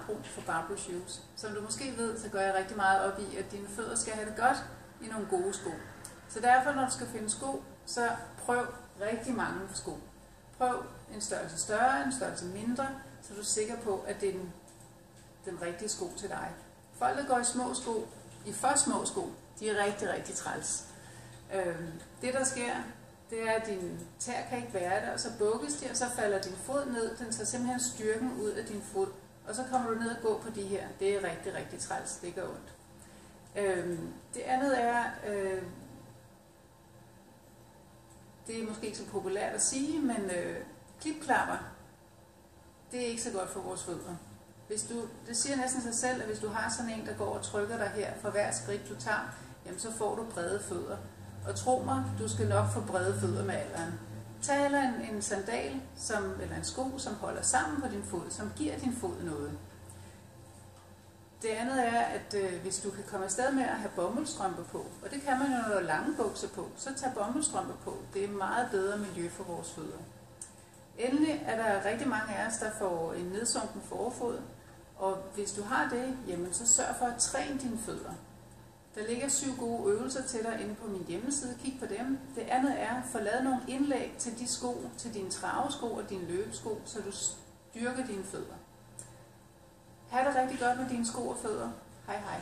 Brug for Barbro Shoes. Som du måske ved, så går jeg rigtig meget op i, at dine fødder skal have det godt i nogle gode sko. Så derfor, når du skal finde sko, så prøv rigtig mange sko. Prøv en størrelse større, en størrelse mindre, så du er sikker på, at det er den rigtige sko til dig. Folk, der går i små sko, i for små sko, de er rigtig, rigtig træls. Det, der sker, det er, at din tær kan ikke være der, og så bukkes de, og så falder din fod ned. Den tager simpelthen styrken ud af din fod. Og så kommer du ned og gå på de her. Det er rigtig, rigtig træls. Det gør ondt. Det andet er, det er måske ikke så populært at sige, men klipklapper, det er ikke så godt for vores fødder. Det siger næsten sig selv, at hvis du har sådan en, der går og trykker dig her for hver skridt du tager, jamen så får du brede fødder. Og tro mig, du skal nok få brede fødder med alderen. Tag en sandal eller en sko, som holder sammen på din fod, som giver din fod noget. Det andet er, at hvis du kan komme afsted med at have bomuldsstrømper på, og det kan man jo, når der er lange bukser på, så tag bomuldsstrømper på. Det er meget bedre miljø for vores fødder. Endelig er der rigtig mange af os, der får en nedsunken forfod, og hvis du har det, jamen så sørg for at træne dine fødder. Der ligger 7 gode øvelser til dig inde på min hjemmeside. Kig på dem. Det andet er at få lavet nogle indlæg til de sko, til dine travesko og dine løbesko, så du styrker dine fødder. Ha' det rigtig godt med dine sko og fødder. Hej hej.